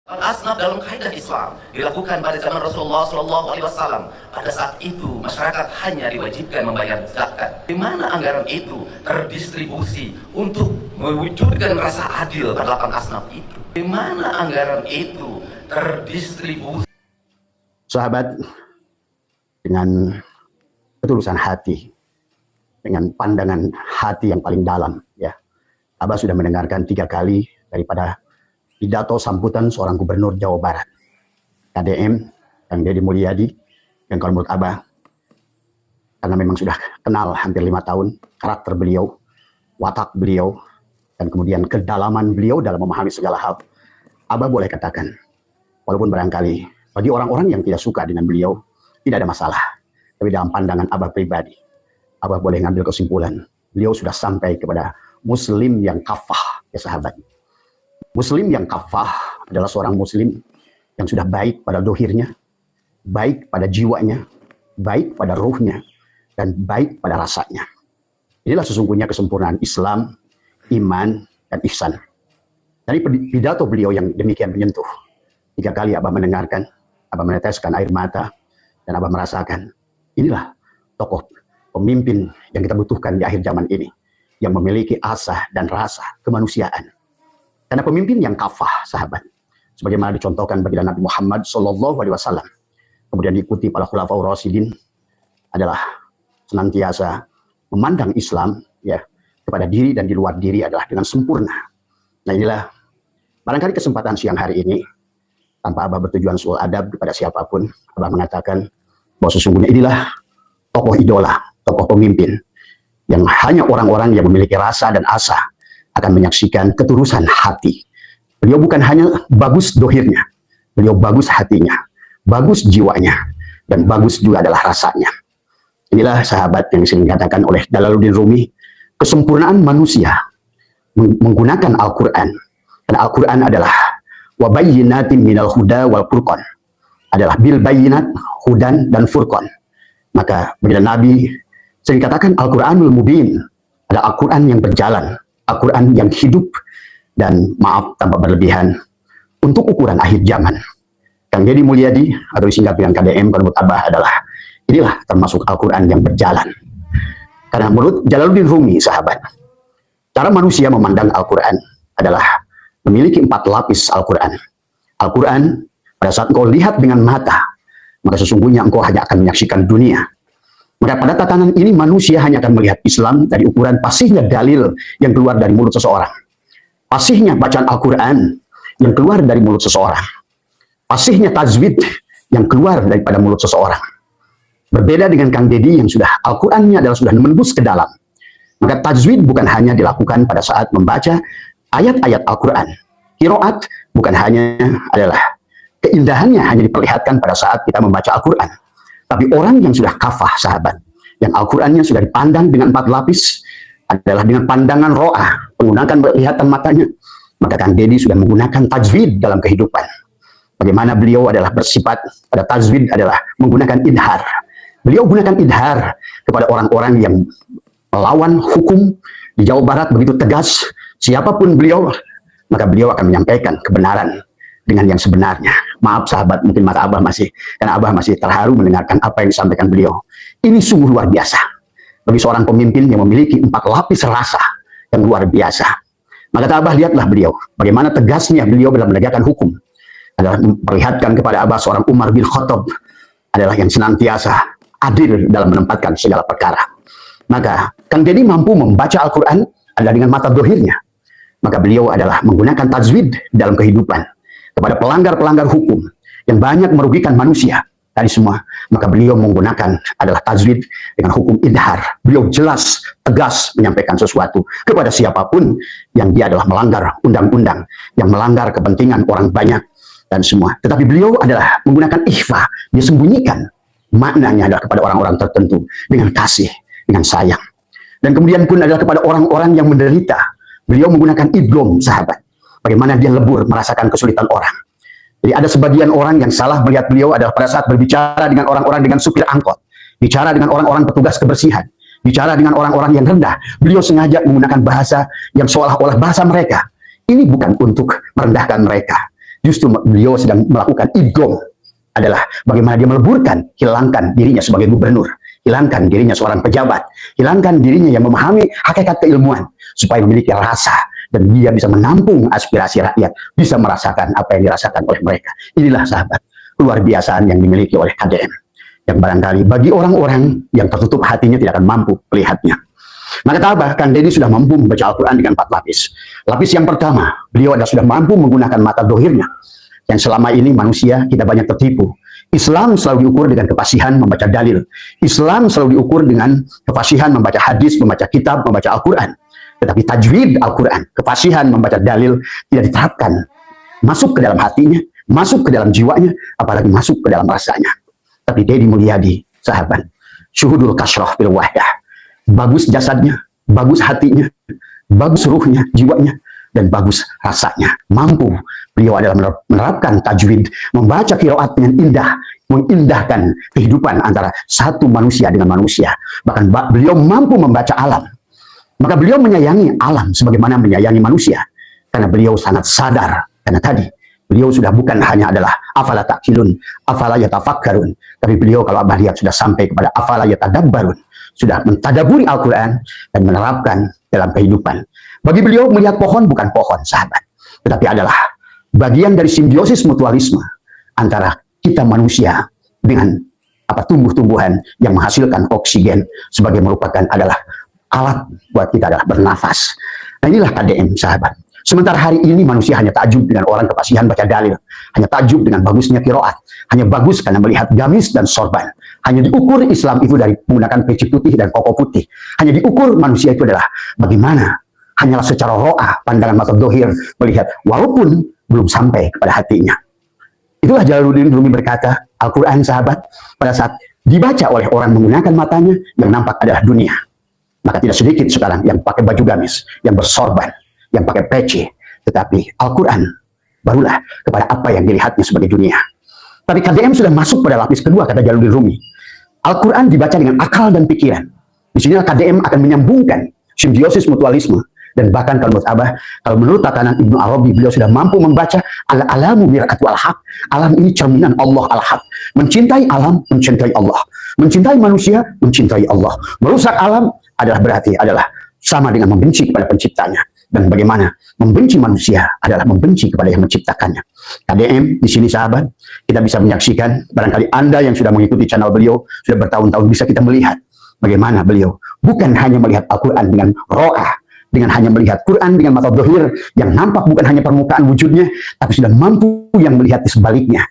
Al-asnaf dalam kaidah Islam dilakukan pada zaman Rasulullah SAW. Pada saat itu masyarakat hanya diwajibkan membayar zakat. Di mana anggaran itu terdistribusi untuk mewujudkan rasa adil pada 8 asnaf itu? Di mana anggaran itu terdistribusi? Sahabat, dengan ketulusan hati, dengan pandangan hati yang paling dalam, ya, Abah sudah mendengarkan 3 kali daripada pidato sambutan seorang gubernur Jawa Barat, KDM, Kang Deddy Mulyadi, yang kalau menurut Abah, karena memang sudah kenal hampir 5 tahun, karakter beliau, watak beliau, dan kemudian kedalaman beliau dalam memahami segala hal, Abah boleh katakan, walaupun barangkali bagi orang-orang yang tidak suka dengan beliau, tidak ada masalah. Tapi dalam pandangan Abah pribadi, Abah boleh ngambil kesimpulan, beliau sudah sampai kepada muslim yang kafah, ya sahabat. Muslim yang kafah adalah seorang muslim yang sudah baik pada dohirnya, baik pada jiwanya, baik pada ruhnya, dan baik pada rasanya. Inilah sesungguhnya kesempurnaan Islam, iman, dan ihsan. Dari pidato beliau yang demikian menyentuh, 3 kali Abah mendengarkan, Abah meneteskan air mata, dan Abah merasakan, inilah tokoh pemimpin yang kita butuhkan di akhir zaman ini, yang memiliki asa dan rasa kemanusiaan. Karena pemimpin yang kafah, sahabat, sebagaimana dicontohkan baginda Nabi Muhammad SAW, kemudian diikuti para khulafaur rasyidin, adalah senantiasa memandang Islam, ya, kepada diri dan di luar diri adalah dengan sempurna. Nah, inilah barangkali kesempatan siang hari ini, tanpa Abah bertujuan soal adab kepada siapapun, Abah mengatakan bahwa sesungguhnya inilah tokoh idola, tokoh pemimpin, yang hanya orang-orang yang memiliki rasa dan asa akan menyaksikan ketulusan hati. Beliau bukan hanya bagus dohirnya, beliau bagus hatinya, bagus jiwanya, dan bagus juga adalah rasanya. Inilah sahabat yang sering dikatakan oleh Jalaluddin Rumi, kesempurnaan manusia menggunakan Al-Quran. Karena Al-Quran adalah wabayyinatin minal huda wal furqan, adalah bil bayyinat, hudan, dan furqan. Maka baginda Nabi sering katakan Al-Quranul Mubin, adalah Al-Quran yang berjalan, Al-Quran yang hidup, dan maaf tanpa berlebihan, untuk ukuran akhir zaman. Kang Deddy Mulyadi, atau disingkat dengan KDM, menurut Abah adalah, inilah termasuk Al-Quran yang berjalan. Karena menurut Jalaluddin Rumi, sahabat, cara manusia memandang Al-Quran adalah memiliki 4 lapis Al-Quran. Al-Quran, pada saat engkau lihat dengan mata, maka sesungguhnya engkau hanya akan menyaksikan dunia. Maka pada tatanan ini manusia hanya akan melihat Islam dari ukuran pasihnya dalil yang keluar dari mulut seseorang. Pasihnya bacaan Al-Quran yang keluar dari mulut seseorang. Pasihnya tajwid yang keluar daripada mulut seseorang. Berbeda dengan Kang Deddy yang sudah Al-Qurannya adalah sudah menembus ke dalam. Maka tajwid bukan hanya dilakukan pada saat membaca ayat-ayat Al-Quran. Qiraat bukan hanya adalah keindahannya hanya diperlihatkan pada saat kita membaca Al-Quran. Tapi orang yang sudah kafah, sahabat, yang Al-Qurannya sudah dipandang dengan 4 lapis, adalah dengan pandangan ro'ah, menggunakan penglihatan matanya, maka Kang Deddy sudah menggunakan tajwid dalam kehidupan. Bagaimana beliau adalah bersifat pada tajwid adalah menggunakan idhar. Beliau gunakan idhar kepada orang-orang yang melawan hukum di Jawa Barat begitu tegas, siapapun beliau, maka beliau akan menyampaikan kebenaran dengan yang sebenarnya. Maaf sahabat, mungkin mata Abah masih, karena Abah masih terharu mendengarkan apa yang disampaikan beliau. Ini sungguh luar biasa bagi seorang pemimpin yang memiliki 4 lapis rasa yang luar biasa. Maka Abah lihatlah beliau, bagaimana tegasnya beliau dalam menegakkan hukum, adalah memperlihatkan kepada Abah seorang Umar bin Khattab adalah yang senantiasa adil dalam menempatkan segala perkara. Maka Kang Deddy mampu membaca Al-Quran adalah dengan mata dohirnya. Maka beliau adalah menggunakan tajwid dalam kehidupan kepada pelanggar-pelanggar hukum yang banyak merugikan manusia tadi semua, maka beliau menggunakan adalah tajwid dengan hukum idhar. Beliau jelas, tegas menyampaikan sesuatu kepada siapapun yang dia adalah melanggar undang-undang, yang melanggar kepentingan orang banyak dan semua. Tetapi beliau adalah menggunakan ikhfa, dia sembunyikan maknanya adalah kepada orang-orang tertentu dengan kasih, dengan sayang. Dan kemudian pun adalah kepada orang-orang yang menderita. Beliau menggunakan idgham, sahabat. Bagaimana dia lebur merasakan kesulitan orang. Jadi ada sebagian orang yang salah melihat beliau adalah pada saat berbicara dengan orang-orang dengan supir angkot, bicara dengan orang-orang petugas kebersihan, bicara dengan orang-orang yang rendah. Beliau sengaja menggunakan bahasa yang seolah-olah bahasa mereka. Ini bukan untuk merendahkan mereka. Justru beliau sedang melakukan idgham, adalah bagaimana dia meleburkan, hilangkan dirinya sebagai gubernur, hilangkan dirinya seorang pejabat, hilangkan dirinya yang memahami hakikat keilmuan, supaya memiliki rasa, dan dia bisa menampung aspirasi rakyat, bisa merasakan apa yang dirasakan oleh mereka. Inilah sahabat, luar biasaan yang dimiliki oleh KDM, yang barangkali bagi orang-orang yang tertutup hatinya tidak akan mampu melihatnya. Maka kata Kang Deddy sudah mampu membaca Al-Quran dengan 4 lapis. Lapis yang pertama, beliau adalah sudah mampu menggunakan mata dohirnya, yang selama ini manusia kita banyak tertipu. Islam selalu diukur dengan kefasihan membaca dalil. Islam selalu diukur dengan kefasihan membaca hadis, membaca kitab, membaca Al-Quran. Tetapi tajwid Al-Quran, kefasihan membaca dalil tidak diterapkan. Masuk ke dalam hatinya, masuk ke dalam jiwanya, apalagi masuk ke dalam rasanya. Tapi Deddy Mulyadi, sahabat, syuhudul kasroh bil wahdah. Bagus jasadnya, bagus hatinya, bagus ruhnya, jiwanya, dan bagus rasanya. Mampu beliau adalah menerapkan tajwid, membaca qiraat dengan indah, mengindahkan kehidupan antara satu manusia dengan manusia. Bahkan beliau mampu membaca alam. Maka beliau menyayangi alam sebagaimana menyayangi manusia. Karena beliau sangat sadar, karena tadi beliau sudah bukan hanya adalah afala ta'qilun, afala yatafakkarun, tapi beliau kalau Abah lihat sudah sampai kepada afala yatadabbarun, sudah mentadaburi Al-Quran dan menerapkan dalam kehidupan. Bagi beliau melihat pohon bukan pohon, sahabat, tetapi adalah bagian dari simbiosis mutualisme antara kita manusia dengan tumbuh-tumbuhan yang menghasilkan oksigen sebagai merupakan adalah alat buat kita adalah bernafas. Nah, inilah KDM, sahabat. Sementara hari ini manusia hanya takjub dengan orang kefasihan baca dalil, hanya takjub dengan bagusnya qiraat, hanya bagus karena melihat gamis dan sorban. Hanya diukur Islam itu dari menggunakan peci putih dan koko putih. Hanya diukur manusia itu adalah bagaimana, hanyalah secara ro'ah, pandangan mata dohir melihat, walaupun belum sampai kepada hatinya. Itulah Jalaluddin Rumi berkata, Al-Quran, sahabat, pada saat dibaca oleh orang menggunakan matanya, yang nampak adalah dunia. Maka tidak sedikit sekarang yang pakai baju gamis, yang bersorban, yang pakai peci, tetapi Al-Quran barulah kepada apa yang dilihatnya sebagai dunia. Tapi KDM sudah masuk pada lapis kedua, kata Jalaluddin Rumi. Al-Quran dibaca dengan akal dan pikiran. Di sini KDM akan menyambungkan simbiosis mutualisme. Dan bahkan kalau menurut Abah, kalau menurut tatanan Ibnu Arabi, beliau sudah mampu membaca al-alamu mir'atu al-haq. Alam ini cerminan Allah al-haq. Mencintai alam, mencintai Allah. Mencintai manusia, mencintai Allah. Merusak alam adalah berarti adalah sama dengan membenci kepada penciptanya. Dan bagaimana membenci manusia adalah membenci kepada yang menciptakannya. KDM di sini, sahabat, kita bisa menyaksikan, barangkali Anda yang sudah mengikuti channel beliau sudah bertahun-tahun, bisa kita melihat bagaimana beliau bukan hanya melihat Al-Quran dengan ro'ah, dengan hanya melihat Quran dengan mata dohir yang nampak bukan hanya permukaan wujudnya, tapi sudah mampu yang melihat di sebaliknya.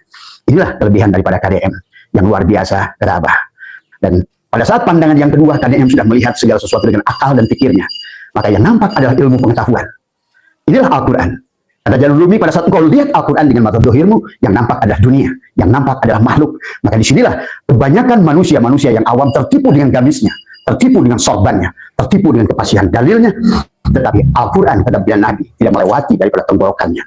Inilah kelebihan daripada KDM yang luar biasa, kata Abah. Dan pada saat pandangan yang kedua, KDM sudah melihat segala sesuatu dengan akal dan pikirnya. Maka yang nampak adalah ilmu pengetahuan. Inilah Al-Quran. Kata Jalaluddin Rumi, pada saat engkau lihat Al-Quran dengan mata dohirmu, yang nampak adalah dunia, yang nampak adalah makhluk. Maka disinilah kebanyakan manusia-manusia yang awam tertipu dengan gamisnya, tertipu dengan sorbannya, tertipu dengan kefasihan dalilnya, tetapi Al-Quran kata Nabi tidak melewati daripada tenggorokannya.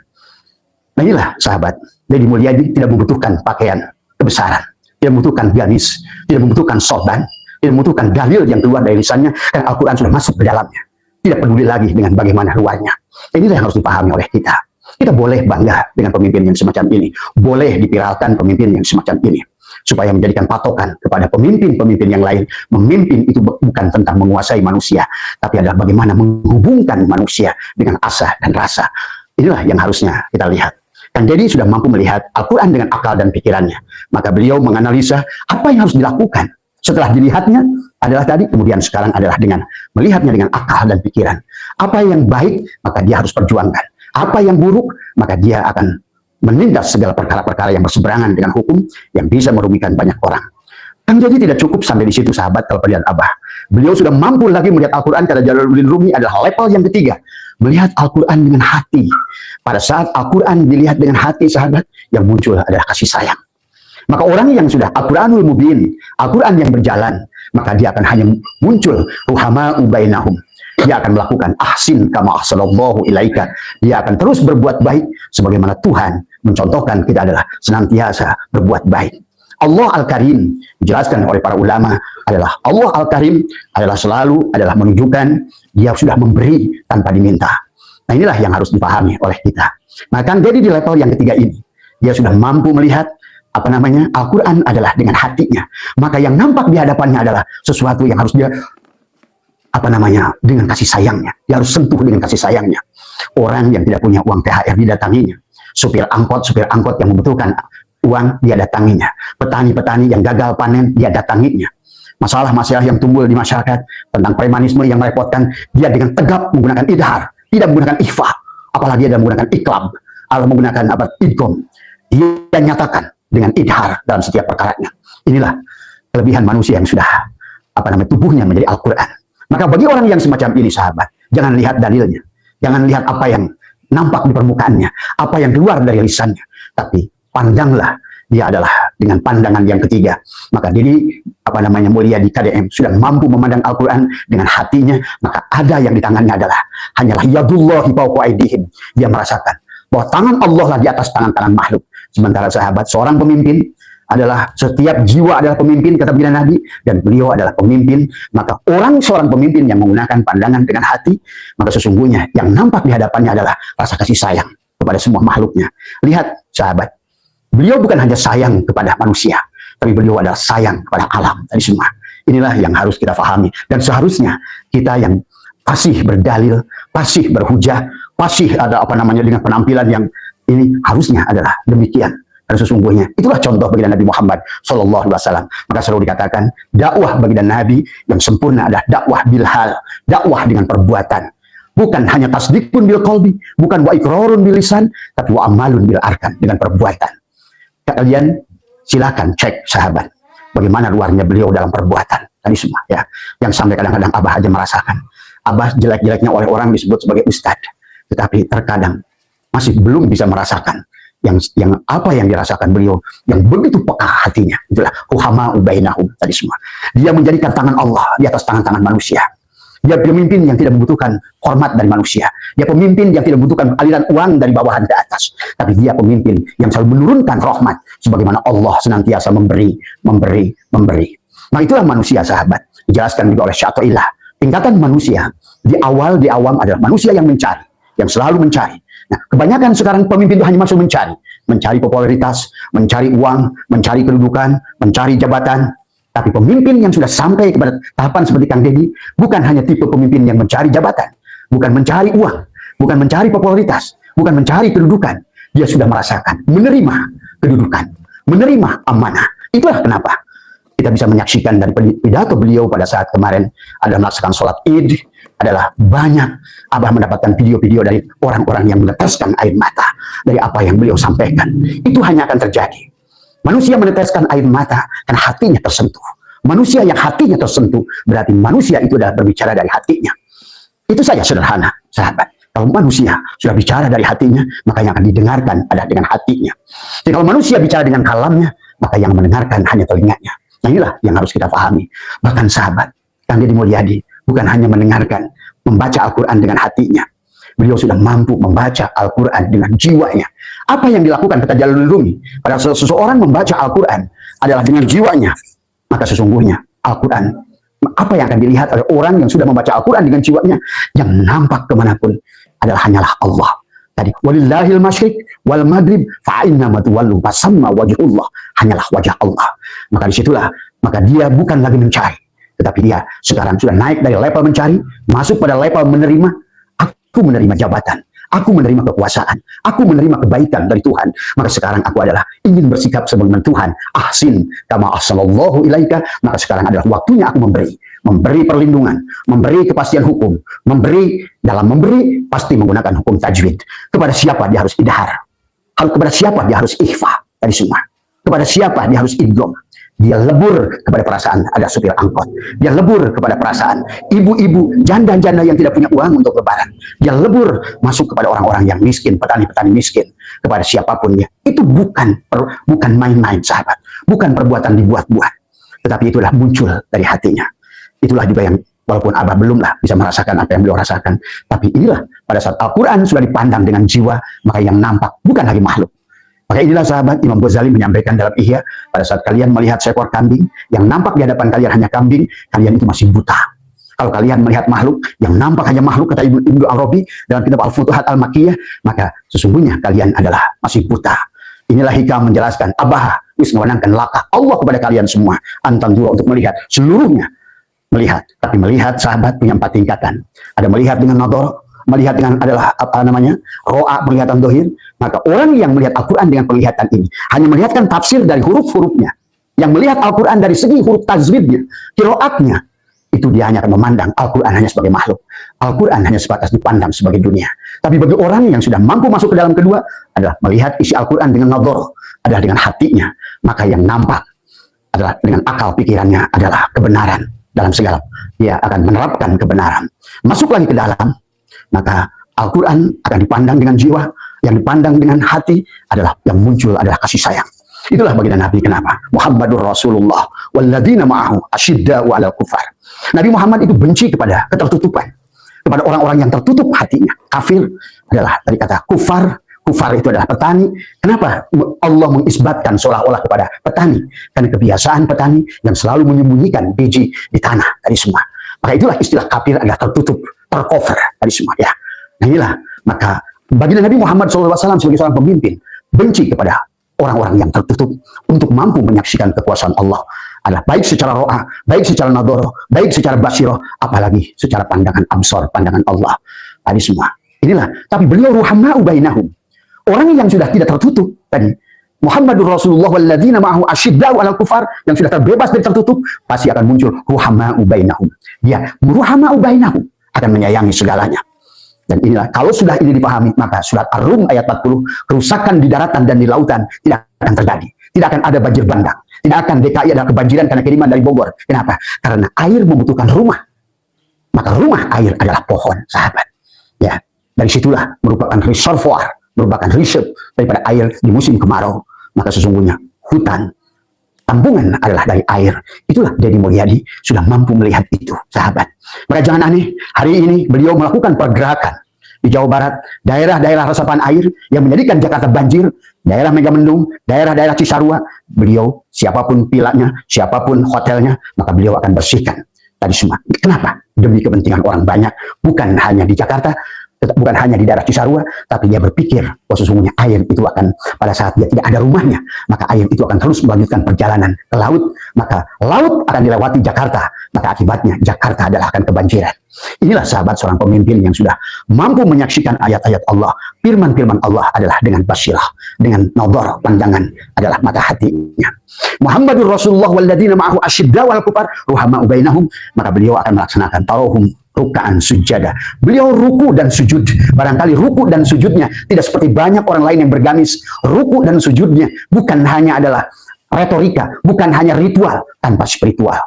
Nah, inilah sahabat, Deddy Mulyadi tidak membutuhkan pakaian kebesaran, tidak membutuhkan gamis, tidak membutuhkan sorban, tidak membutuhkan dalil yang keluar dari lisannya, karena Al-Quran sudah masuk ke dalamnya. Tidak peduli lagi dengan bagaimana luarnya. Inilah yang harus dipahami oleh kita. Kita boleh bangga dengan pemimpin yang semacam ini, boleh dipiralkan pemimpin yang semacam ini, supaya menjadikan patokan kepada pemimpin-pemimpin yang lain. Memimpin itu bukan tentang menguasai manusia, tapi adalah bagaimana menghubungkan manusia dengan asa dan rasa. Inilah yang harusnya kita lihat. Dan jadi sudah mampu melihat Al-Quran dengan akal dan pikirannya. Maka beliau menganalisa apa yang harus dilakukan. Setelah dilihatnya adalah tadi, kemudian sekarang adalah dengan melihatnya dengan akal dan pikiran. Apa yang baik, maka dia harus perjuangkan. Apa yang buruk, maka dia akan menindas segala perkara-perkara yang berseberangan dengan hukum yang bisa merugikan banyak orang. Dan jadi tidak cukup sampai di situ, sahabat, kalau pilihan Abah. Beliau sudah mampu lagi melihat Al-Quran, kata Jalaluddin Rumi, adalah level yang ketiga. Melihat Al-Quran dengan hati. Pada saat Al-Quran dilihat dengan hati, sahabat, yang muncul adalah kasih sayang. Maka orang yang sudah Al-Quranul Mubin, Al-Quran yang berjalan, maka dia akan hanya muncul ruhama'u bainahum. Dia akan melakukan ahsin kama ahsanallahu ilaika. Dia akan terus berbuat baik sebagaimana Tuhan mencontohkan kita adalah senantiasa berbuat baik. Allah Al-Karim dijelaskan oleh para ulama adalah Allah Al-Karim adalah selalu adalah menunjukkan dia sudah memberi tanpa diminta. Nah inilah yang harus dipahami oleh kita. Nah Kang Deddy di level yang ketiga ini, dia sudah mampu melihat Al-Quran adalah dengan hatinya. Maka yang nampak di hadapannya adalah sesuatu yang harus dia dengan kasih sayangnya. Dia harus sentuh dengan kasih sayangnya. Orang yang tidak punya uang THR didatanginya. Supir angkot yang membutuhkan uang dia datanginya. Petani-petani yang gagal panen dia datanginya. Masalah-masalah yang timbul di masyarakat tentang premanisme yang merepotkan, dia dengan tegap menggunakan idhar, tidak menggunakan ikhfa, apalagi dia menggunakan iklab, atau menggunakan idgham. Dia nyatakan dengan idhar dalam setiap perkaranya. Inilah kelebihan manusia yang sudah tubuhnya menjadi Al-Quran. Maka bagi orang yang semacam ini, sahabat, jangan lihat dalilnya, jangan lihat apa yang nampak di permukaannya, apa yang keluar dari lisannya, tapi pandanglah dia adalah dengan pandangan yang ketiga. Maka diri mulia di KDM sudah mampu memandang Al-Quran dengan hatinya. Maka ada yang di tangannya adalah hanyalah yadullahi fawqa aydihim. Dia merasakan bahwa tangan Allah lah di atas tangan-tangan makhluk. Sementara sahabat, seorang pemimpin adalah, setiap jiwa adalah pemimpin, kata bila Nabi, dan beliau adalah pemimpin. Maka seorang pemimpin yang menggunakan pandangan dengan hati, maka sesungguhnya yang nampak di hadapannya adalah rasa kasih sayang kepada semua makhluknya. Lihat sahabat, beliau bukan hanya sayang kepada manusia, tapi beliau adalah sayang kepada alam tadi semua. Inilah yang harus kita pahami. Dan seharusnya kita yang fasih berdalil, fasih berhujah, fasih dengan penampilan yang ini harusnya adalah demikian. Dan sesungguhnya itulah contoh baginda Nabi Muhammad SAW. Maka selalu dikatakan dakwah baginda Nabi yang sempurna adalah dakwah bil hal, dakwah dengan perbuatan. Bukan hanya tasdikun bil qalbi, bukan wa iqrarun bil lisan, tapi wa amalun bil arkan, dengan perbuatan. Kalian silakan cek sahabat bagaimana luarnya beliau dalam perbuatan tadi semua ya, yang sampai kadang-kadang Abah aja merasakan. Abah jelek-jeleknya oleh orang disebut sebagai ustadz, tetapi terkadang masih belum bisa merasakan yang apa yang dirasakan beliau, yang begitu peka hatinya. Itulah ruhama bainahum tadi semua. Dia menjadikan tangan Allah di atas tangan-tangan manusia. Dia pemimpin yang tidak membutuhkan hormat dari manusia. Dia pemimpin yang tidak membutuhkan aliran uang dari bawahan ke atas. Tapi dia pemimpin yang selalu menurunkan rahmat, sebagaimana Allah senantiasa memberi. Nah itulah manusia sahabat. Dijelaskan juga oleh Syaikhullah. Tingkatan manusia di awam adalah manusia yang mencari, yang selalu mencari. Nah, kebanyakan sekarang pemimpin itu hanya masuk mencari popularitas, mencari uang, mencari kedudukan, mencari jabatan. Tapi pemimpin yang sudah sampai kepada tahapan seperti Kang Deddy, bukan hanya tipe pemimpin yang mencari jabatan, bukan mencari uang, bukan mencari popularitas, bukan mencari kedudukan. Dia sudah merasakan, menerima kedudukan, menerima amanah. Itulah kenapa kita bisa menyaksikan dari pidato beliau pada saat kemarin ada melaksanakan sholat Id, adalah banyak Abah mendapatkan video-video dari orang-orang yang meneteskan air mata dari apa yang beliau sampaikan. Itu hanya akan terjadi. Manusia meneteskan air mata karena hatinya tersentuh. Manusia yang hatinya tersentuh berarti manusia itu adalah berbicara dari hatinya. Itu saja sederhana, sahabat. Kalau manusia sudah bicara dari hatinya, maka yang akan didengarkan adalah dengan hatinya. Jadi kalau manusia bicara dengan kalamnya, maka yang mendengarkan hanya telinganya. Nah inilah yang harus kita pahami. Bahkan sahabat Kang Deddy Mulyadi bukan hanya mendengarkan, membaca Al-Quran dengan hatinya. Beliau sudah mampu membaca Al-Quran dengan jiwanya. Apa yang dilakukan kata Jalaluddin Rumi pada seseorang membaca Al-Quran adalah dengan jiwanya. Maka sesungguhnya Al-Quran, apa yang akan dilihat oleh orang yang sudah membaca Al-Quran dengan jiwanya, yang nampak kemanapun adalah hanyalah Allah. Tadi walillahil masyriq wal maghrib fa'inna matuwallu fasamma wajhullah, hanyalah wajah Allah. Maka disitulah, maka dia bukan lagi mencari, tetapi dia sekarang sudah naik dari level mencari, masuk pada level menerima. Aku menerima jabatan, aku menerima kekuasaan, aku menerima kebaikan dari Tuhan. Maka sekarang aku adalah ingin bersikap sebagaimana Tuhan. Ahsin kama ahsanallahu ilaika. Maka sekarang adalah waktunya aku memberi perlindungan, memberi kepastian hukum, dalam memberi pasti menggunakan hukum tajwid. Kepada siapa dia harus idhar, kepada siapa dia harus ikhfa tadi semua, kepada siapa dia harus idgham. Dia lebur kepada perasaan ada supir angkot. Dia lebur kepada perasaan ibu-ibu, janda-janda yang tidak punya uang untuk lebaran. Dia lebur masuk kepada orang-orang yang miskin, petani-petani miskin, kepada siapapun dia. Itu bukan main-main sahabat, bukan perbuatan dibuat-buat, tetapi itulah muncul dari hatinya. Itulah juga yang walaupun Abah belumlah bisa merasakan apa yang beliau rasakan, tapi inilah pada saat Al-Quran sudah dipandang dengan jiwa, maka yang nampak bukan lagi makhluk. Maka inilah sahabat Imam Ghazali menyampaikan dalam Ihya, pada saat kalian melihat seekor kambing, yang nampak di hadapan kalian hanya kambing, kalian itu masih buta. Kalau kalian melihat makhluk yang nampak hanya makhluk, kata Ibnu Arabi dalam kitab Al-Futuhat Al-Makkiyah, maka sesungguhnya kalian adalah masih buta. Inilah hikam menjelaskan, Abah wis mewenangkan laka Allah kepada kalian semua, antang dua untuk melihat seluruhnya. Melihat, tapi melihat sahabat punya 4 tingkatan. Ada melihat dengan nador, melihat dengan adalah apa namanya ro'a, penglihatan dohir. Maka orang yang melihat Al-Quran dengan penglihatan ini hanya melihatkan tafsir dari huruf-hurufnya. Yang melihat Al-Quran dari segi huruf tajwidnya, qiraatnya, itu dia hanya akan memandang Al-Quran hanya sebagai makhluk. Al-Quran hanya sebatas dipandang sebagai dunia. Tapi bagi orang yang sudah mampu masuk ke dalam kedua adalah melihat isi Al-Quran dengan nador, adalah dengan hatinya. Maka yang nampak adalah dengan akal pikirannya adalah kebenaran dalam segala. Dia akan menerapkan kebenaran. Masuk lagi ke dalam, maka Al-Quran akan dipandang dengan jiwa. Yang dipandang dengan hati adalah yang muncul adalah kasih sayang. Itulah baginda Nabi. Kenapa? Muhammadur Rasulullah walladzina ma'ahu asyidda'u 'alal kufar. Nabi Muhammad itu benci kepada ketertutupan, kepada orang-orang yang tertutup hatinya. Kafir adalah dari kata kufar. Kufar itu adalah petani. Kenapa Allah mengisbatkan seolah-olah kepada petani? Karena kebiasaan petani yang selalu menyembunyikan biji di tanah dari semua. Maka itulah istilah kafir adalah tertutup, tercover dari semua. Ya. Nah inilah, maka baginda Nabi Muhammad SAW sebagai seorang pemimpin benci kepada orang-orang yang tertutup untuk mampu menyaksikan kekuasaan Allah adalah baik secara ro'ah, baik secara nadoro, baik secara basiroh, apalagi secara pandangan absor, pandangan Allah tadi semua. Inilah, tapi beliau ruhama'u bainahum, orang yang sudah tidak tertutup tadi, Muhammadur Rasulullah walladzina ma'ahu asyidda'u 'alal kufar, yang sudah terbebas dari tertutup, pasti akan muncul ruhama'u bainahum. Dia ruhama'u bainahum, akan menyayangi segalanya. Dan inilah, kalau sudah ini dipahami, maka surat Ar-Rum ayat 40, kerusakan di daratan dan di lautan tidak akan terjadi. Tidak akan ada banjir bandang. Tidak akan DKI ada kebanjiran karena kiriman dari Bogor. Kenapa? Karena air membutuhkan rumah. Maka rumah air adalah pohon, sahabat. Ya, dari situlah merupakan reservoir, merupakan reserve daripada air di musim kemarau. Maka sesungguhnya hutan, tampungan adalah dari air. Itulah Deddy Mulyadi sudah mampu melihat itu, sahabat. Maka jangan aneh, hari ini beliau melakukan pergerakan di Jawa Barat, daerah-daerah resapan air yang menjadikan Jakarta banjir, daerah Megamendung, daerah-daerah Cisarua. Beliau, siapapun pilotnya, siapapun hotelnya, maka beliau akan bersihkan tadi semua. Kenapa? Demi kepentingan orang banyak, bukan hanya di Jakarta, bukan hanya di daerah Cisarua, tapi dia berpikir bahwa sesungguhnya air itu akan, pada saat dia tidak ada rumahnya, maka air itu akan terus melanjutkan perjalanan ke laut, maka laut akan dilewati Jakarta, maka akibatnya Jakarta adalah akan kebanjiran. Inilah sahabat seorang pemimpin yang sudah mampu menyaksikan ayat-ayat Allah, firman-firman Allah adalah dengan basirah, dengan nadhar, pandangan adalah mata hatinya. Muhammadur Rasulullah walladzina ma'ahu asyidda'u 'alal kufar ruhama'u bainahum, maka beliau akan melaksanakan tarohum rukaan sujada. Beliau ruku dan sujud. Barangkali ruku dan sujudnya tidak seperti banyak orang lain yang bergamis. Ruku dan sujudnya bukan hanya adalah retorika, bukan hanya ritual tanpa spiritual.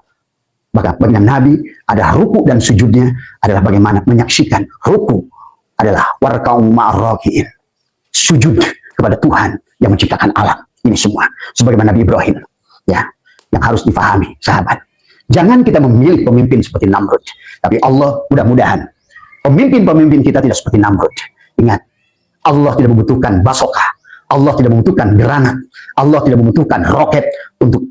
Maka bagi Nabi ada ruku dan sujudnya adalah bagaimana menyaksikan ruku adalah warka'u ma'arraki'in, sujud kepada Tuhan yang menciptakan alam ini semua. Sebagaimana Nabi Ibrahim, ya, yang harus difahami, sahabat. Jangan kita memilih pemimpin seperti Namrud. Tapi Allah, mudah-mudahan pemimpin-pemimpin kita tidak seperti Namrud. Ingat, Allah tidak membutuhkan basoka, Allah tidak membutuhkan granat, Allah tidak membutuhkan roket untuk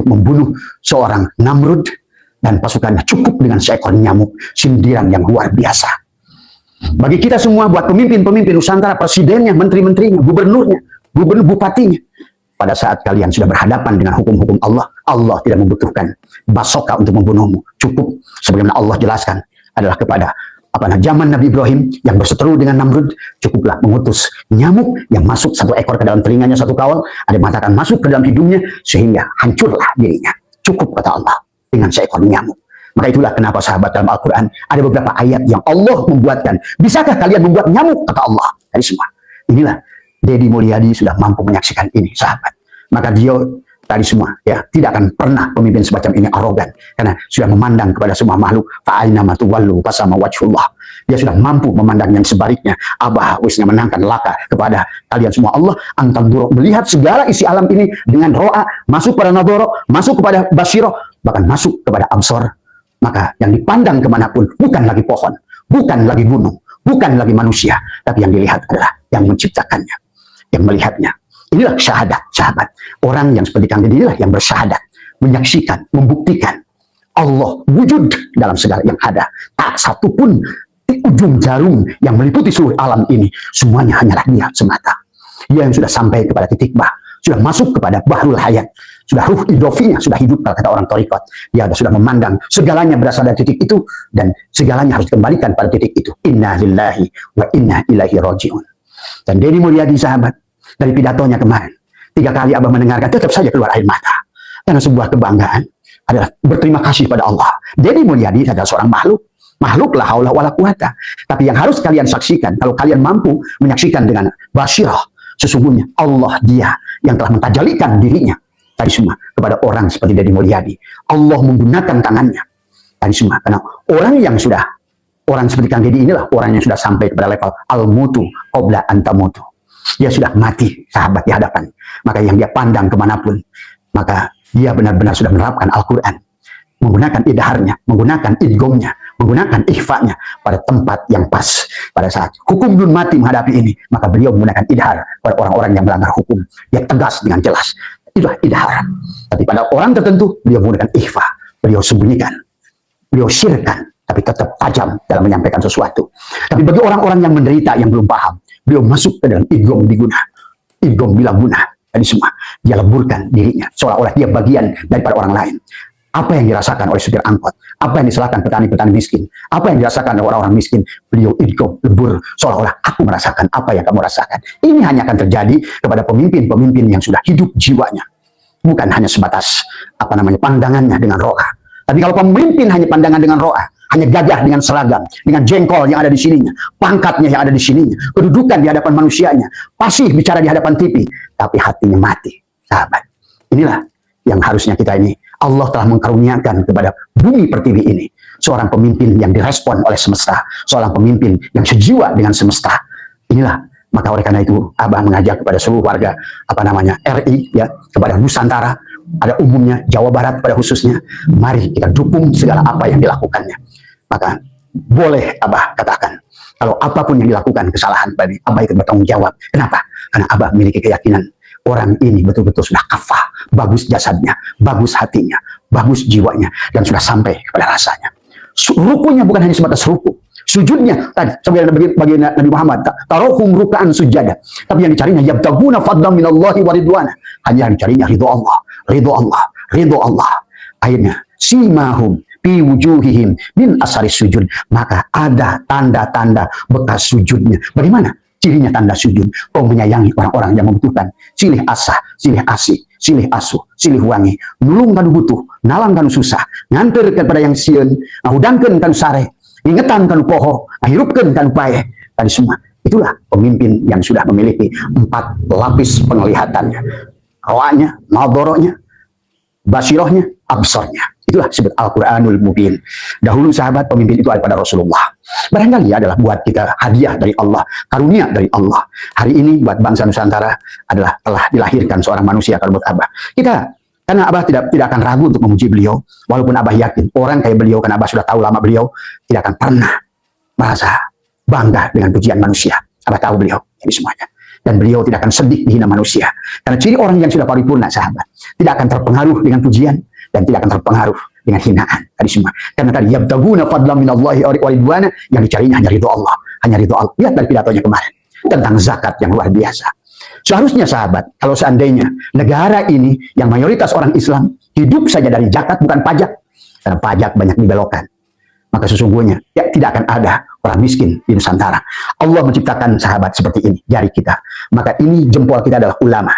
membunuh seorang Namrud dan pasukannya. Cukup dengan seekor nyamuk, sindiran yang luar biasa. Bagi kita semua, buat pemimpin-pemimpin Nusantara, presidennya, menteri-menterinya, gubernurnya, bupatinya, pada saat kalian sudah berhadapan dengan hukum-hukum Allah, Allah tidak membutuhkan basoka untuk membunuhmu. Cukup, sebagaimana Allah jelaskan, adalah kepada zaman Nabi Ibrahim yang berseteru dengan Namrud, cukuplah mengutus nyamuk yang masuk satu ekor ke dalam telinganya, satu kawal, ada mengatakan masuk ke dalam hidungnya, sehingga hancurlah dirinya. Cukup, kata Allah, dengan seekor nyamuk. Maka itulah kenapa sahabat dalam Al-Quran ada beberapa ayat yang Allah membuatkan. Bisakah kalian membuat nyamuk, kata Allah. Dari semua. Inilah Deddy Mulyadi sudah mampu menyaksikan ini, sahabat. Maka dia tadi semua, ya, tidak akan pernah pemimpin semacam ini arogan, karena sudah memandang kepada semua makhluk. Fa'aina matuwallu fasama wajhullah. Dia sudah mampu memandang yang sebaliknya. Abah wisnya menangkan laka kepada kalian semua. Allah antang duruk melihat segala isi alam ini dengan ro'a, masuk pada nadoro, masuk kepada basiro, bahkan masuk kepada absor. Maka yang dipandang kemanapun bukan lagi pohon, bukan lagi gunung, bukan lagi manusia, tapi yang dilihat adalah yang menciptakannya, yang melihatnya. Inilah syahadat, sahabat. Orang yang seperti Kang Deddy inilah yang bersyahadat, menyaksikan, membuktikan Allah wujud dalam segala yang ada. Tak satu pun di ujung jarum yang meliputi seluruh alam ini, semuanya hanyalah Dia semata. Dia yang sudah sampai kepada titik bah, sudah masuk kepada bahrul hayat, sudah ruh idrofinya, sudah hidup kalau kata orang Thariqat. Dia sudah memandang segalanya berasal dari titik itu, dan segalanya harus dikembalikan pada titik itu. Inna lillahi wa inna ilaihi raji'un. Dan Deddy Mulyadi sahabat, dari pidatonya kemarin, 3 kali Abah mendengarkan, tetap saja keluar air mata. Karena sebuah kebanggaan adalah berterima kasih pada Allah. Deddy Mulyadi adalah seorang makhluk la haula wala quwata. Tapi yang harus kalian saksikan, kalau kalian mampu menyaksikan dengan basirah, sesungguhnya Allah Dia yang telah mentajalikan dirinya tadi semua kepada orang seperti Deddy Mulyadi. Allah menggunakan tangannya tadi semua, karena orang seperti Kang Deddy inilah orang yang sudah sampai kepada level al-mutu qabla antamutu. Dia sudah mati sahabat di hadapan. Maka yang dia pandang kemanapun, maka dia benar-benar sudah menerapkan Al-Quran, menggunakan idharnya, menggunakan idgomnya, menggunakan ikhfa'nya pada tempat yang pas. Pada saat hukum dun mati menghadapi ini, maka beliau menggunakan idhar pada orang-orang yang melanggar hukum. Dia tegas dengan jelas, itulah idhar. Tapi pada orang tertentu, beliau menggunakan ikhfa, beliau sembunyikan, beliau syirkan, tapi tetap tajam dalam menyampaikan sesuatu. Tapi bagi orang-orang yang menderita, yang belum paham, beliau masuk ke dalam idgom diguna, idgom bila guna. Tadi semua dia leburkan dirinya seolah-olah dia bagian daripada orang lain. Apa yang dirasakan oleh supir angkot, apa yang dirasakan petani-petani miskin, apa yang dirasakan oleh orang-orang miskin, beliau idgom, lebur, seolah-olah aku merasakan apa yang kamu rasakan. Ini hanya akan terjadi kepada pemimpin-pemimpin yang sudah hidup jiwanya, bukan hanya sebatas pandangannya dengan roa. Tapi kalau pemimpin hanya pandangan dengan roa, hanya gagah dengan seragam, dengan jengkol yang ada di sininya, pangkatnya yang ada di sininya, kedudukan di hadapan manusianya, pasif bicara di hadapan TV, tapi hatinya mati, sahabat. Inilah yang harusnya kita ini, Allah telah mengkaruniakan kepada bumi pertiwi ini seorang pemimpin yang direspon oleh semesta, seorang pemimpin yang sejiwa dengan semesta. Inilah, maka oleh karena itu Abah mengajak kepada seluruh warga RI, ya, kepada Nusantara, ada umumnya, Jawa Barat pada khususnya, mari kita dukung segala apa yang dilakukannya. Maka boleh Abah katakan, kalau apapun yang dilakukan kesalahan, bagi Abah itu bertanggung jawab. Kenapa? Karena Abah memiliki keyakinan orang ini betul-betul sudah kafah, bagus jasadnya, bagus hatinya, bagus jiwanya, dan sudah sampai kepada rasanya. Rukunya bukan hanya sebatas ruku, sujudnya tadi sebagai bagi Nabi Muhammad, tarohum rukaan sujada, tapi yang dicarinya yabtaguna fadlan minallahi wa ridwana, hanya yang dicarinya ridho Allah, ridho Allah, ridho Allah. Akhirnya simahum fi wujuhihim min asari sujud, maka ada tanda-tanda bekas sujudnya. Bagaimana cirinya tanda sujud? Kau menyayangi orang-orang yang membutuhkan, silih asah, silih asih, silih asuh, silih wangi, nulung kanu butuh, nalang kanu susah, nganter kepada yang sieun, ngahudangkeun kanu sare, ingetan kanu poho, ngahirupkeun kanu paeh. Tadi semua itulah pemimpin yang sudah memiliki 4 lapis penglihatannya, rohnya, nadorohnya, basirohnya, absornya. Itulah disebut Al-Quranul Mubin. Dahulu sahabat, pemimpin itu adalah pada Rasulullah. Barangkali adalah buat kita hadiah dari Allah, karunia dari Allah. Hari ini buat bangsa Nusantara adalah telah dilahirkan seorang manusia kalau buat Abah. Karena Abah tidak akan ragu untuk memuji beliau, walaupun Abah yakin orang kayak beliau, karena Abah sudah tahu lama beliau, tidak akan pernah merasa bangga dengan pujian manusia. Abah tahu beliau ini semuanya. Dan beliau tidak akan sedih dihina manusia. Karena ciri orang yang sudah paripurna sahabat, tidak akan terpengaruh dengan pujian, dan tidak akan terpengaruh dengan hinaan. Tadi semua. Karena tadi yabtaguna fadlan minallahi wa ridwana, yang dicarinya hanya ridho Allah, hanya ridho Allah. Lihat dari pidatonya kemarin tentang zakat yang luar biasa. Seharusnya sahabat, kalau seandainya negara ini yang mayoritas orang Islam hidup saja dari zakat bukan pajak, karena pajak banyak dibelokkan, maka sesungguhnya ya, tidak akan ada orang miskin di Nusantara. Allah menciptakan sahabat seperti ini, jari kita. Maka ini jempol kita adalah ulama,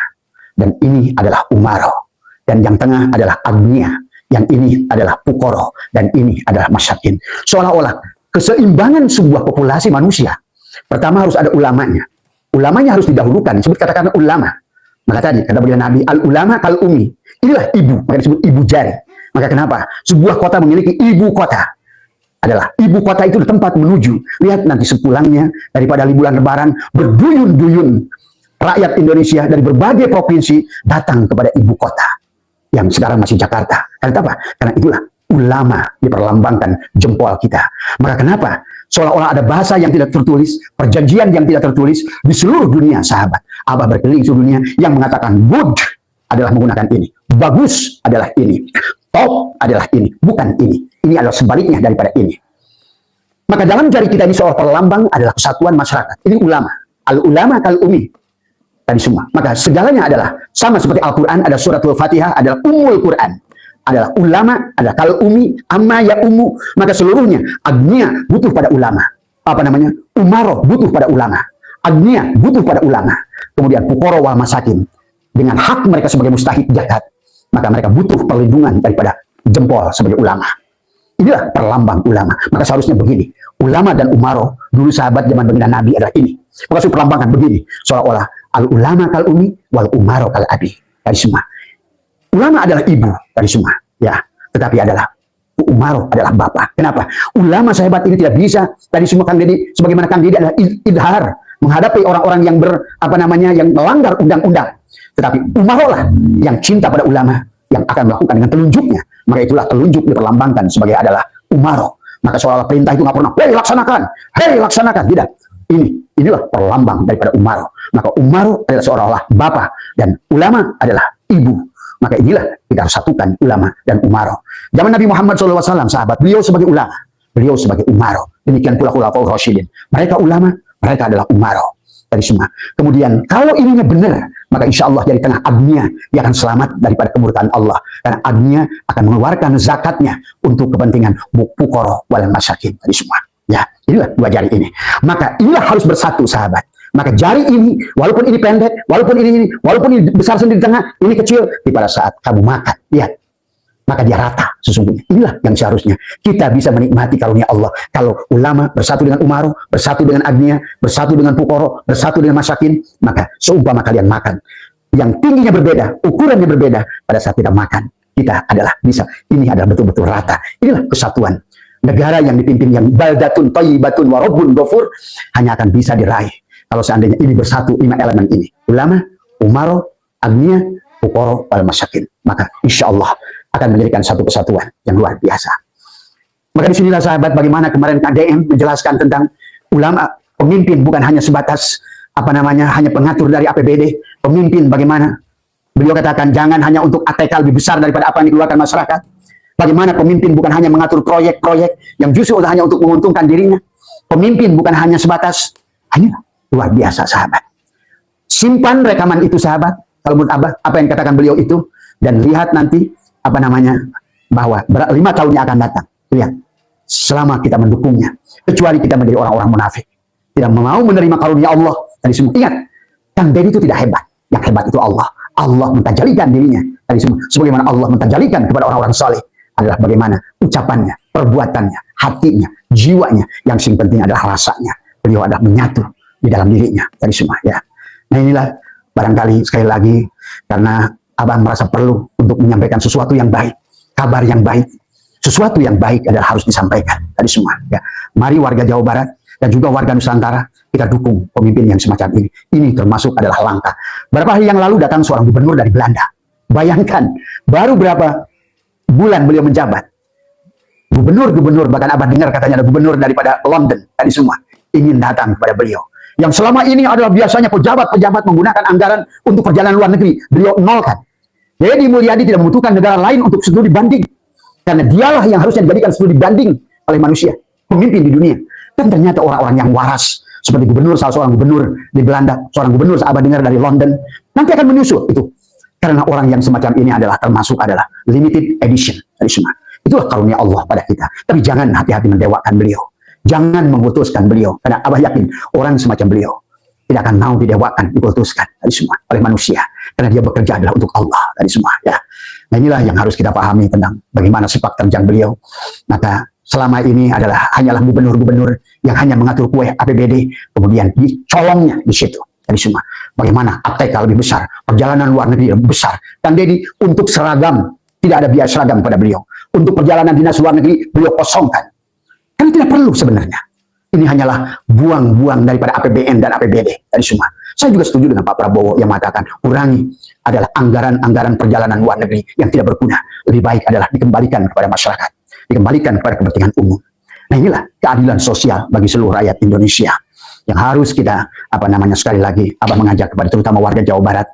dan ini adalah umaro, dan yang tengah adalah agnia, yang ini adalah pukoro, dan ini adalah masyakin. Seolah-olah keseimbangan sebuah populasi manusia, pertama harus ada ulamanya. Ulamanya harus didahulukan, disebut kata-kata ulama. Maka tadi kata baginda Nabi, al ulama kal umi, inilah ibu, maka disebut ibu jari. Maka kenapa sebuah kota memiliki ibu kota? Adalah ibu kota itu tempat menuju. Lihat nanti sepulangnya daripada liburan lebaran, berduyun-duyun rakyat Indonesia dari berbagai provinsi datang kepada ibu kota yang sekarang masih Jakarta. Karena apa? Karena itulah ulama diperlambangkan jempol kita. Maka kenapa seolah-olah ada bahasa yang tidak tertulis, perjanjian yang tidak tertulis di seluruh dunia sahabat. Abah berkeliling seluruh dunia yang mengatakan good adalah menggunakan ini, bagus adalah ini, top adalah ini, bukan ini. Ini adalah sebaliknya daripada ini. Maka dalam jari kita ini seolah perlambang adalah kesatuan masyarakat. Ini ulama. Al-ulama kal-umi. Tadi semua. Maka segalanya adalah sama seperti Al-Quran, ada suratul Fatihah, adalah umul Quran. Adalah ulama, adalah kal-umi, amma ya umu. Maka seluruhnya, agnia butuh pada ulama. Apa namanya? Umaro butuh pada ulama. Agnia butuh pada ulama. Kemudian fukoro wal masakin. Dengan hak mereka sebagai mustahik zakat. Maka mereka butuh perlindungan daripada jempol sebagai ulama. Inilah perlambang ulama. Maka seharusnya begini. Ulama dan umaro, dulu sahabat zaman baginda Nabi adalah ini. Maka perlambangan begini. Seolah-olah al-ulama kal-umi, wal umaro kal-abi. Tadi semua. Ulama adalah ibu. Tadi semua. Ya. Tetapi adalah umaro adalah bapak. Kenapa? Ulama sahabat ini tidak bisa. Tadi semua Kang Deddy, sebagaimana Kang Deddy adalah idhar. Menghadapi orang-orang yang yang melanggar undang-undang. Tetapi umaro lah yang cinta pada ulama. Yang akan melakukan dengan telunjuknya. Maka itulah telunjuk diperlambangkan sebagai adalah umaro. Maka soal perintah itu nggak pernah, hei laksanakan, hei laksanakan. Tidak. Inilah perlambang daripada umaro. Maka umaro adalah seolah-olah bapak. Dan ulama adalah ibu. Maka inilah kita harus satukan ulama dan umaro. Zaman Nabi Muhammad SAW, sahabat, beliau sebagai ulama. Beliau sebagai umaro. Demikian pula khulafaur rasyidin. Mereka ulama, mereka adalah umaro. Dari semua. Kemudian kalau ininya benar, maka insya Allah dari tengah agnia dia akan selamat daripada kemurkaan Allah. Karena agnia akan mengeluarkan zakatnya untuk kepentingan fuqara wal masakin. Tadi semua. Ya, inilah dua jari ini. Maka inilah harus bersatu, sahabat. Maka jari ini, walaupun ini pendek, walaupun ini, walaupun ini besar sendiri di tengah, ini kecil, di pada saat kamu makan, lihat. Maka dia rata sesungguhnya. Inilah yang seharusnya kita bisa menikmati karunia Allah. Kalau ulama bersatu dengan umaro, bersatu dengan agnia, bersatu dengan fukoro, bersatu dengan masakin, maka seumpama kalian makan. Yang tingginya berbeda, ukurannya berbeda, pada saat kita makan, kita adalah bisa. Ini adalah betul-betul rata. Inilah kesatuan. Negara yang dipimpin yang baldatun thayyibatun wa rabbun ghafur hanya akan bisa diraih kalau seandainya ini bersatu 5 elemen ini. Ulama, umaro, agnia, fukoro, wal masakin. Maka insya Allah akan menjadikan satu kesatuan yang luar biasa. Maka disinilah sahabat bagaimana kemarin KDM menjelaskan tentang ulama, pemimpin bukan hanya sebatas hanya pengatur dari APBD, pemimpin bagaimana beliau katakan jangan hanya untuk ATK lebih besar daripada apa yang dikeluarkan masyarakat. Bagaimana pemimpin bukan hanya mengatur proyek-proyek yang justru hanya untuk menguntungkan dirinya. Pemimpin bukan hanya sebatas luar biasa sahabat. Simpan rekaman itu sahabat, kalau menurut Abah apa yang katakan beliau itu, dan lihat nanti bahwa 5 tahun yang akan datang. Lihat, selama kita mendukungnya, kecuali kita menjadi orang-orang munafik, tidak mau menerima karunia Allah. Tadi semua ingat, Kang Deddy itu tidak hebat. Yang hebat itu Allah. Allah mentajalikan dirinya. Tadi semua, sebagaimana Allah mentajalikan kepada orang-orang saleh adalah bagaimana ucapannya, perbuatannya, hatinya, jiwanya. Yang paling penting adalah rasanya. Beliau adalah menyatu di dalam dirinya. Tadi semua ya. Nah inilah barangkali sekali lagi karena Abang merasa perlu untuk menyampaikan sesuatu yang baik, kabar yang baik, sesuatu yang baik adalah harus disampaikan tadi semua. Ya, mari warga Jawa Barat dan juga warga Nusantara kita dukung pemimpin yang semacam ini. Ini termasuk adalah langkah. Beberapa hari yang lalu datang seorang gubernur dari Belanda. Bayangkan, baru berapa bulan beliau menjabat. Gubernur bahkan Abang dengar katanya ada gubernur daripada London tadi semua ingin datang kepada beliau. Yang selama ini adalah biasanya pejabat-pejabat menggunakan anggaran untuk perjalanan luar negeri. Beliau nolkan. Deddy Mulyadi tidak membutuhkan negara lain untuk studi banding. Karena dialah yang harusnya dijadikan studi banding oleh manusia. Pemimpin di dunia. Dan ternyata orang-orang yang waras. Seperti salah seorang gubernur di Belanda. Seorang gubernur sahabat dengar dari London. Nanti akan menyusul itu. Karena orang yang semacam ini termasuk adalah limited edition. Dari semua. Itulah karunia Allah pada kita. Tapi jangan hati-hati mendewakan beliau. Jangan mengutuskan beliau. Karena Abah yakin orang semacam beliau tidak akan mau didewakan, dikultuskan tadi semua oleh manusia. Karena dia bekerja adalah untuk Allah tadi semua ya. Nah inilah yang harus kita pahami tentang bagaimana sepak terjang beliau. Maka selama ini hanyalah gubernur-gubernur yang hanya mengatur kue APBD, kemudian dicolongnya di situ tadi semua. Bagaimana ATK lebih besar, perjalanan luar negeri lebih besar. Dan Deddy untuk seragam tidak ada biaya seragam pada beliau. Untuk perjalanan dinas luar negeri beliau kosongkan. Karena tidak perlu sebenarnya. Ini hanyalah buang-buang daripada APBN dan APBD tadi semua. Saya juga setuju dengan Pak Prabowo yang mengatakan kurangi adalah anggaran-anggaran perjalanan luar negeri yang tidak berguna. Lebih baik adalah dikembalikan kepada masyarakat, dikembalikan kepada kepentingan umum. Nah inilah keadilan sosial bagi seluruh rakyat Indonesia yang harus kita sekali lagi Abah mengajak kepada terutama warga Jawa Barat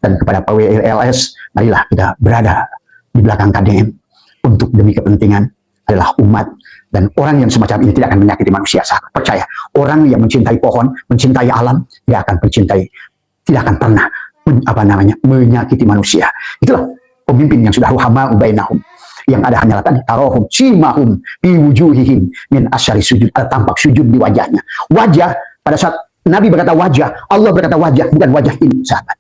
dan kepada PWLS, marilah kita berada di belakang KDM. untuk demi kepentingan adalah umat, dan orang yang semacam ini tidak akan menyakiti manusia. Sahabat, percaya, orang yang mencintai pohon, mencintai alam, tidak akan pernah menyakiti manusia. Itulah pemimpin yang sudah ruhama'u bainahum. Yang ada hanyalah tadi tarohum simahum fi wujuhihim min asyari sujud, ada tampak sujud di wajahnya. Wajah, pada saat Nabi berkata wajah, Allah berkata wajah, bukan wajah ini, sahabat,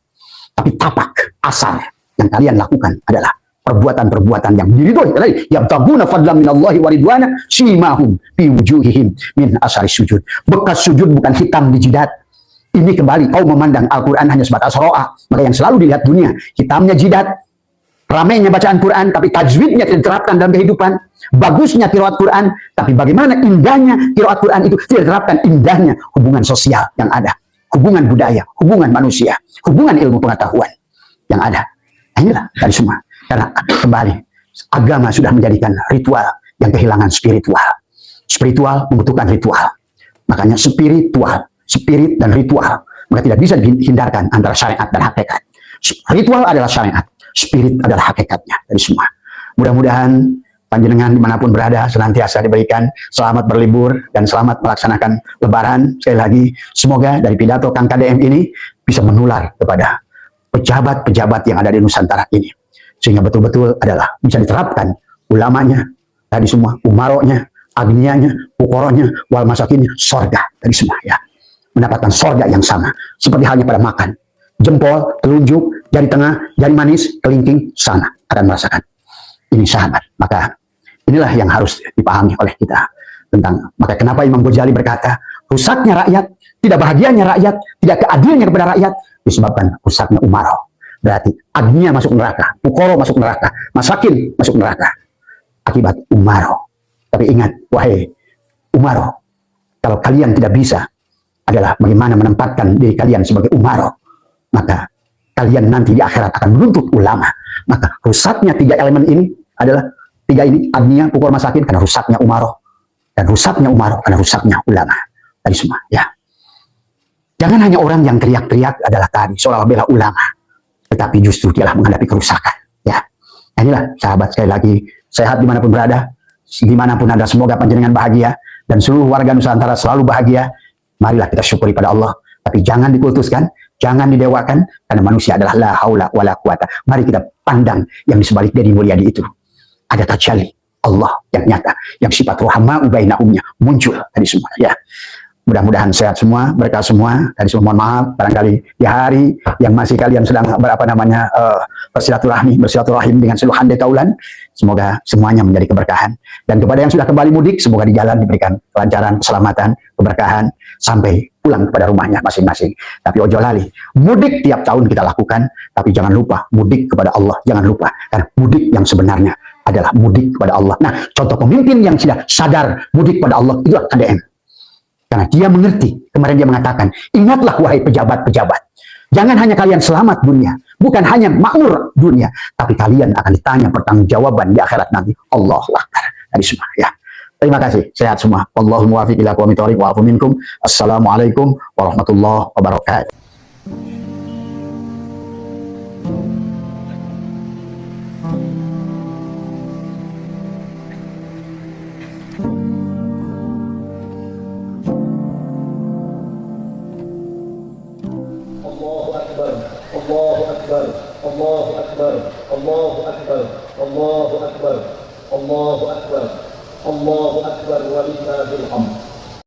tapi tapak, asar yang kalian lakukan adalah perbuatan-perbuatan yang diridhoi. Yabtaguna fadlan minallahi wa ridwana simahum fi wujuhihim min asyari sujud. Bekas sujud bukan hitam di jidat. Ini kembali kau memandang Al-Quran hanya sebatas ro'a, maka yang selalu dilihat dunia hitamnya jidat, ramainya bacaan Quran, tapi tajwidnya tidak diterapkan dalam kehidupan. Bagusnya qiraat Quran, tapi bagaimana indahnya qiraat Quran itu tidak diterapkan. Indahnya hubungan sosial yang ada, hubungan budaya, hubungan manusia, hubungan ilmu pengetahuan yang ada. Nah, inilah dari semua. Karena kembali, agama sudah menjadikan ritual yang kehilangan spiritual. Spiritual membutuhkan ritual. Makanya spirit dan ritual, maka tidak bisa dihindarkan antara syariat dan hakikat. Ritual adalah syariat, spirit adalah hakikatnya dari semua. Mudah-mudahan panjenengan dimanapun berada senantiasa diberikan selamat berlibur dan selamat melaksanakan lebaran. Sekali lagi, semoga dari pidato Kang KDM ini bisa menular kepada pejabat-pejabat yang ada di Nusantara ini, sehingga betul-betul adalah bisa diterapkan ulamanya, tadi semua, umaroknya, agnianya, pukoronya, wal masakinnya, sorga dari semua, ya, mendapatkan sorga yang sama, seperti halnya pada makan. Jempol, telunjuk, jari tengah, jari manis, kelingking, sana akan merasakan. Ini sahabat. Maka inilah yang harus dipahami oleh kita tentang, maka kenapa Imam Ghazali berkata, rusaknya rakyat, tidak bahagianya rakyat, tidak keadilannya kepada rakyat, disebabkan rusaknya umarah. Berarti agninya masuk neraka, pukoro masuk neraka, masakin masuk neraka, akibat umarah. Tapi ingat, wahai umarah, kalau kalian tidak bisa adalah bagaimana menempatkan diri kalian sebagai umarah, maka kalian nanti di akhirat akan menuntut ulama. Maka rusaknya tiga elemen ini adalah tiga ini, agniya, pukul, masakin, karena rusaknya umarah, dan rusaknya umarah karena rusaknya ulama. Tadi semua, ya. Jangan hanya orang yang teriak-teriak adalah tadi seolah bela ulama, tetapi justru dialah menghadapi kerusakan, ya. Nah, inilah sahabat, sekali lagi, sehat dimanapun berada, dimanapun Anda, semoga panjenengan bahagia dan seluruh warga Nusantara selalu bahagia. Marilah kita syukuri pada Allah, tapi jangan dikultuskan, jangan didewakan, karena manusia adalah la haula wala quwata. Mari kita pandang yang di sebalik dari mulyadi itu. Ada tajalli Allah yang nyata, yang sifat ruhama'u bainahumnya muncul tadi semua, ya. Mudah-mudahan sehat semua, berkah semua. Tadi semua mohon maaf, barangkali di hari yang masih kalian sedang bersilaturahim dengan seluruh handai kaulan, semoga semuanya menjadi keberkahan. Dan kepada yang sudah kembali mudik, semoga di jalan diberikan kelancaran, keselamatan, keberkahan, sampai pulang kepada rumahnya masing-masing. Tapi ojo lali, mudik tiap tahun kita lakukan, tapi jangan lupa mudik kepada Allah, jangan lupa. Karena mudik yang sebenarnya adalah mudik kepada Allah. Nah, contoh pemimpin yang sudah sadar mudik kepada Allah, itulah KDM. Karena dia mengerti, kemarin dia mengatakan, ingatlah wahai pejabat-pejabat, jangan hanya kalian selamat dunia, bukan hanya makmur dunia, tapi kalian akan ditanya pertanggungjawaban di akhirat nanti. Allahu Akbar. Tadi semua, ya. Terima kasih, sehat semua. Wallahul muwaffiq ila aqwamit thoriq wa afu minkum. Assalamualaikum warahmatullahi wabarakatuh. Allahu Akbar, Allahu Akbar, Allahu Akbar, Allahu Akbar, Allahu Akbar, Allahu Akbar, walillahil hamd.